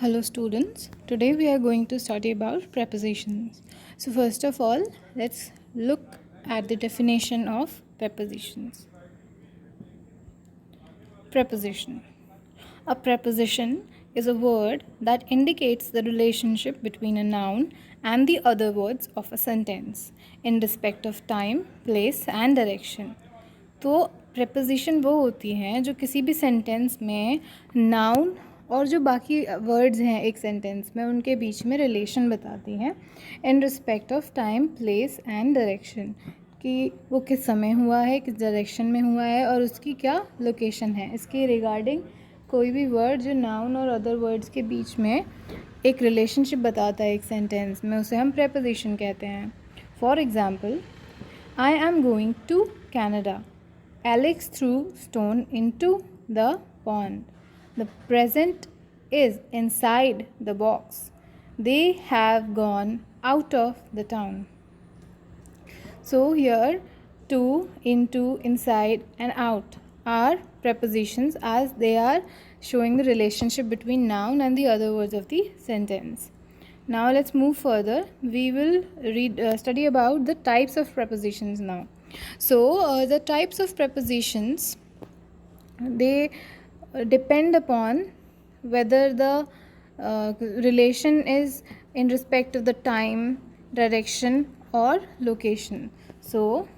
Hello students, today we are going to study about prepositions. So first of all, let's look at the definition of prepositions. Preposition. A preposition is a word that indicates the relationship between a noun and the other words of a sentence in respect of time, place and direction. तो preposition वो होती हैं जो किसी भी sentence में noun और जो बाकी वर्ड्स हैं एक सेंटेंस में उनके बीच में रिलेशन बताती हैं in respect of time, place and direction, कि वो किस समय हुआ है, किस डायरेक्शन में हुआ है और उसकी क्या लोकेशन है। इसके रिगार्डिंग कोई भी वर्ड जो नाउन और अदर वर्ड्स के बीच में एक रिलेशनशिप बताता है एक सेंटेंस में, उसे हम प्रेपोजिशन कहते हैं। For example, I am going to Canada, Alex threw stone into the pond. The present is inside the box. They have gone out of the town. So here, to, into, inside and out are prepositions as they are showing the relationship between noun and the other words of the sentence. Now let's move further. We will study about the types of prepositions now. So the types of prepositions, they depend upon whether the relation is in respect of the time, direction or location. So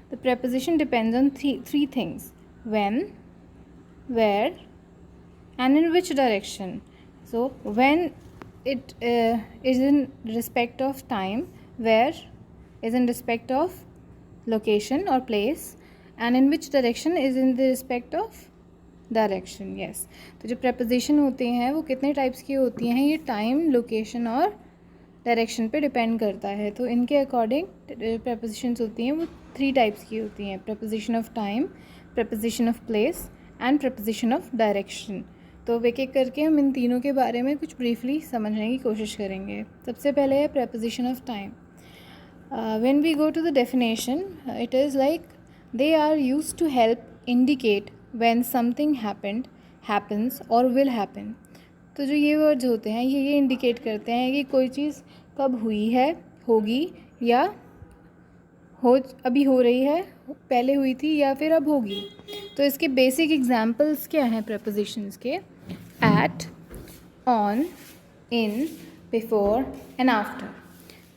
the preposition depends on three things: when, where and in which direction. So when it is in respect of time, where is in respect of location or place, and in which direction is in the respect of direction. yes. तो जो preposition होते हैं वो कितने types की होती हैं, ये टाइम, लोकेशन और डायरेक्शन पे डिपेंड करता है. तो इनके अकॉर्डिंग prepositions होती हैं वो 3 टाइप्स की होती हैं: preposition of time, preposition of place and preposition of direction. तो एक एक करके हम इन तीनों के बारे में कुछ ब्रीफली समझने की कोशिश करेंगे. सबसे पहले है preposition of time. When we go to the definition, it is like they are used to help indicate when something happened, happens or will happen. तो जो ये वर्ड्स होते हैं ये इंडिकेट करते हैं कि कोई चीज़ कब हुई है, होगी या अभी हो रही है, पहले हुई थी या फिर अब होगी. तो इसके बेसिक एग्जांपल्स क्या हैं prepositions के? at, on, in, before and after.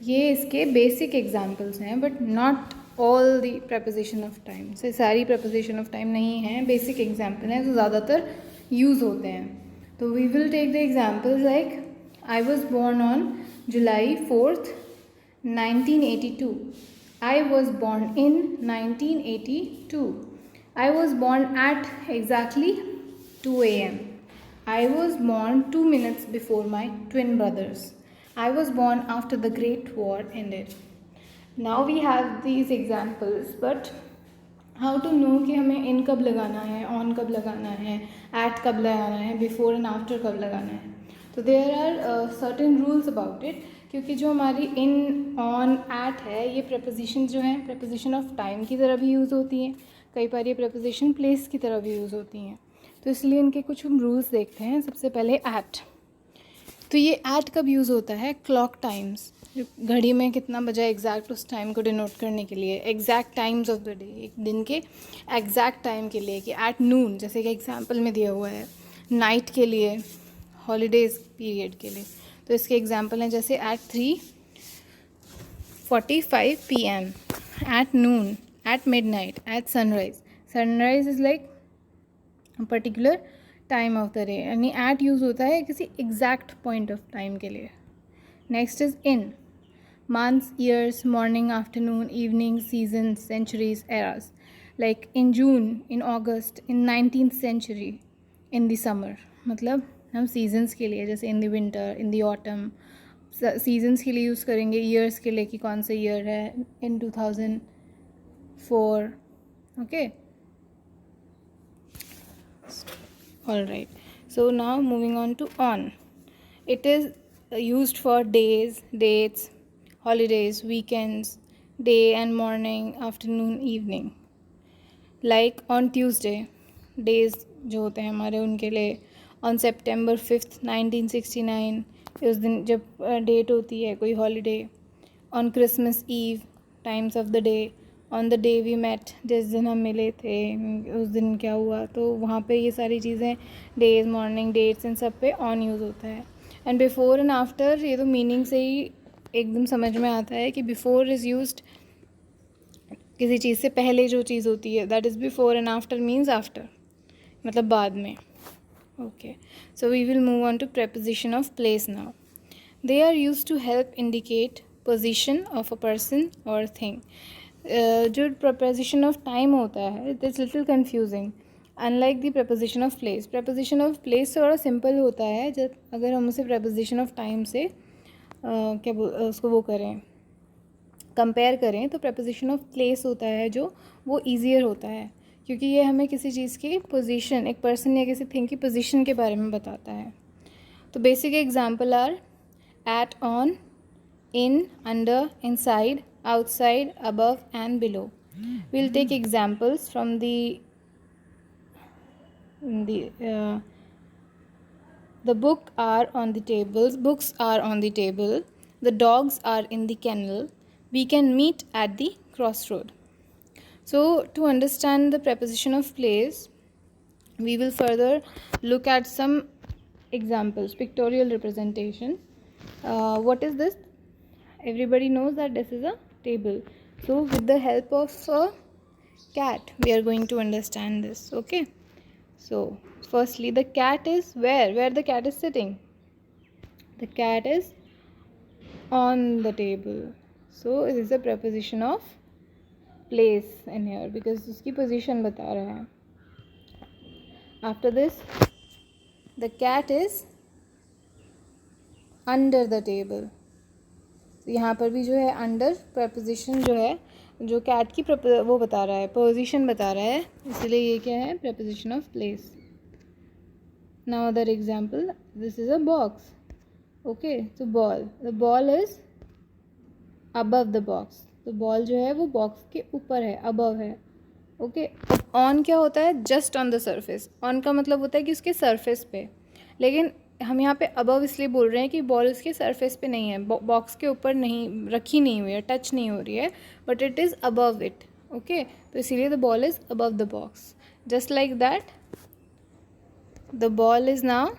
ये इसके बेसिक एग्जाम्पल्स हैं, but not all the preposition of time. से सारी preposition ऑफ टाइम नहीं हैं, बेसिक एग्जाम्पल हैं जो ज़्यादातर यूज़ होते हैं. तो we will take the examples like I was born on July 4th 1982. I was born in 1982. I was born at exactly 2 a.m. I was born 2 minutes before my twin brothers. I was born after the Great War ended. Now we have these examples, but how to know कि हमें in कब लगाना है, on कब लगाना है, at कब लगाना है, before and after कब लगाना है. तो there are certain rules about it, क्योंकि जो हमारी in, on, at है ये preposition जो हैं preposition of time की तरह भी यूज़ होती हैं, कई बार ये preposition place की तरह भी यूज़ होती हैं. तो इसलिए इनके कुछ हम रूल्स देखते हैं. सबसे पहले at. तो ये एट कब यूज़ होता है? क्लॉक टाइम्स, जो घड़ी में कितना बजा एग्जैक्ट उस टाइम को डिनोट करने के लिए, exact times of the day, एक दिन के एग्जैक्ट टाइम के लिए, कि एट नून जैसे कि एग्जांपल में दिया हुआ है, नाइट के लिए, हॉलीडेज़ पीरियड के लिए. तो इसके एग्जांपल हैं जैसे at 3:45 PM, at noon, at midnight, at sunrise. Sunrise is like particular time of the day, यानी एट यूज़ होता है किसी एग्जैक्ट पॉइंट ऑफ टाइम के लिए. Next is in. Months, years, morning, afternoon, evening, season, centuries, eras. Like in June, in August, in 19th century, in the summer. मतलब हम seasons के लिए, जैसे in the winter, in the autumn, seasons के लिए use करेंगे. Years के लिए कि कौन सा ईयर है, इन 2004. Okay. All right. So now moving on to on. It is used for days, dates, holidays, weekends, day and morning, afternoon, evening. Like on Tuesday, days जो होते हैं हमारे उनके लिए ऑन September 5th 1969, उस दिन जब डेट होती है कोई holiday. On Christmas Eve, times of the day. On the day we met, जिस दिन हम मिले थे उस दिन क्या हुआ. तो वहाँ पे ये सारी चीज़ें डेज, मॉर्निंग, डेट्स, इन सब पे ऑन यूज़ होता है. एंड बिफोर एंड आफ्टर, ये तो मीनिंग से ही एकदम समझ में आता है कि बिफोर इज़ यूज्ड किसी चीज़ से पहले जो चीज़ होती है, that is before, and after means after, मतलब बाद में. Okay, so we will move on to preposition of place now. They are used to help indicate position of a person और थिंग. जो preposition ऑफ टाइम होता है, it is little confusing unlike the preposition of place. preposition of place थोड़ा simple होता है. जब अगर हम उसे preposition ऑफ टाइम से उसको वो करें, कंपेयर करें, तो preposition ऑफ प्लेस होता है जो वो ईजियर होता है, क्योंकि ये हमें किसी चीज़ की पोजीशन, एक पर्सन या किसी थिंग की पोजीशन के बारे में बताता है. तो basic example are at, on, in, under, inside, outside, above and below. We'll take examples from the book are on the tables. Books are on the table. The dogs are in the kennel. We can meet at the crossroad. So to understand the preposition of place, we will further look at some examples, pictorial representation. What is this? Everybody knows that this is a table. So with the help of a cat, we are going to understand this. Okay, so firstly, the cat is where the cat is sitting. The cat is on the table. So it is a preposition of place in here because उसकी position बता रहा है. After this, the cat is under the table. यहाँ पर भी जो है under preposition जो है, जो कैट की वो बता रहा है, पोजीशन बता रहा है, इसलिए ये क्या है, preposition of place. Now other example, this is a box. Okay, तो ball, the ball is above the box. तो बॉल जो है वो बॉक्स के ऊपर है, अबव है. ओके, ऑन क्या होता है, just on the surface. On का मतलब होता है कि उसके सरफेस पे, लेकिन हम यहाँ पे अबव इसलिए बोल रहे हैं कि बॉल उसके सरफेस पे नहीं है, बॉक्स के ऊपर नहीं रखी नहीं हुई है, टच नहीं हो रही है, but it is above it. Okay, तो इसीलिए the ball is above the box. Just like that, the ball is now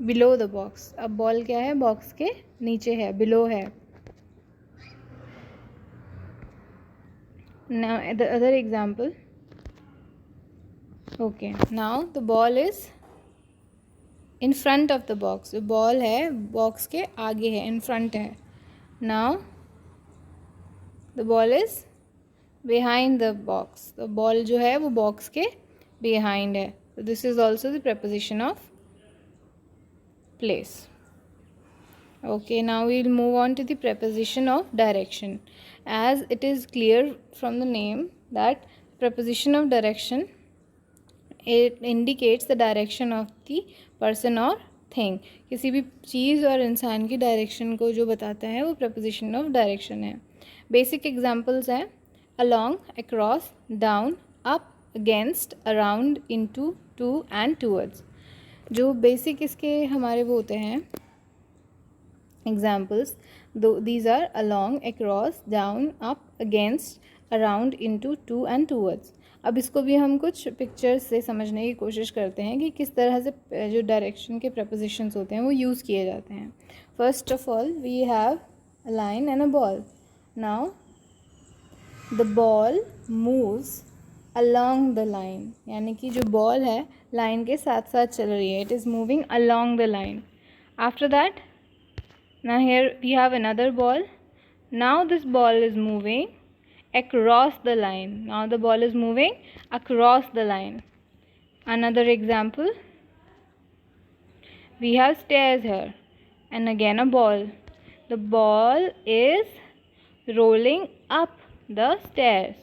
below the box. अब बॉल क्या है, बॉक्स के नीचे है, बिलो है. Now the other example. Okay, now the ball is in front of the box. जो ball है box के आगे है, in front है. Now the ball is behind the box. तो बॉल जो है वो बॉक्स के behind है. So this is also the preposition of place. Okay, now we will move on to the preposition of direction. As it is clear from the name that preposition of direction, it indicates the direction of the person or thing. किसी भी चीज़ और इंसान की direction को जो बताता है वो preposition of direction है. Basic examples हैं along, across, down, up, against, around, into, to and towards. जो basic इसके हमारे वो होते हैं examples, these are along, across, down, up, against, around, into, to and towards. अब इसको भी हम कुछ पिक्चर्स से समझने की कोशिश करते हैं कि किस तरह से जो डायरेक्शन के prepositions होते हैं वो यूज़ किए जाते हैं. First of all we have a line and a ball. Now the ball moves along the line, यानी कि जो बॉल है लाइन के साथ साथ चल रही है. It is moving along the line. After that, now here we have another ball. Now this ball is moving across the line. Now the ball is moving across the line. Another example, we have stairs here and again a ball. The ball is rolling up the stairs.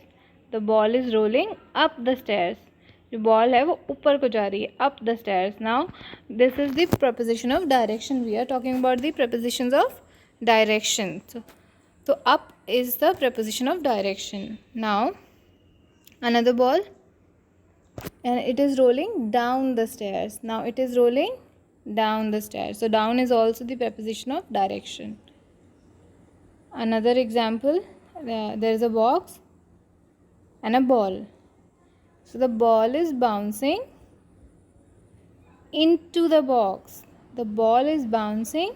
The ball is rolling up the stairs. जो ball है वो ऊपर को जा रही है, up the stairs. Now this is the preposition of direction. We are talking about the prepositions of direction. So up is the preposition of direction. Now another ball. and it is rolling down the stairs. Now it is rolling down the stairs. So down is also the preposition of direction. Another example, there is a box and a ball. So the ball is bouncing into the box. The ball is bouncing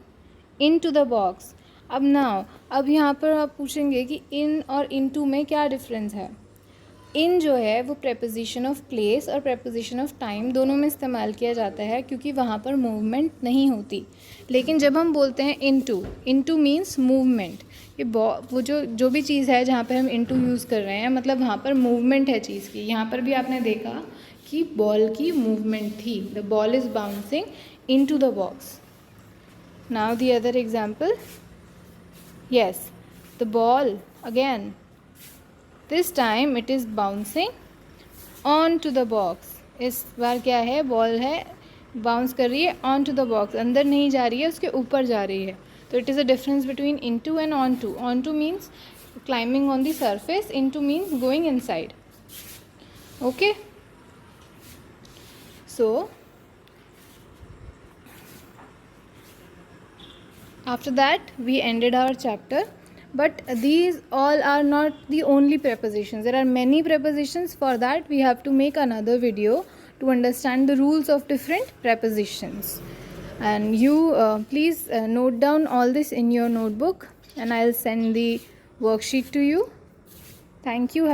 into the box. अब यहाँ पर आप पूछेंगे कि in और into में क्या difference है. इन जो है वो प्रेपोजिशन ऑफ प्लेस और प्रेपोजिशन ऑफ टाइम दोनों में इस्तेमाल किया जाता है क्योंकि वहाँ पर मूवमेंट नहीं होती. लेकिन जब हम बोलते हैं इनटू मीन्स मूवमेंट. ये वो जो भी चीज़ है जहाँ पर हम इनटू यूज़ कर रहे हैं मतलब वहाँ पर मूवमेंट है चीज़ की. यहाँ पर भी आपने देखा कि बॉल की मूवमेंट थी. The ball is bouncing into the box. Now the other example. Yes, the ball again. This time it is bouncing onto the box. इस बार क्या है, बॉल है बाउंस कर रही है onto the box. अंदर नहीं जा रही है, उसके ऊपर जा रही है. तो it is a difference between into and onto. Onto means climbing on the surface. Into means going inside. Okay. So after that we ended our chapter. But these all are not the only prepositions. There are many prepositions. For that we have to make another video to understand the rules of different prepositions. And you please note down all this in your notebook and I'll send the worksheet to you. Thank you.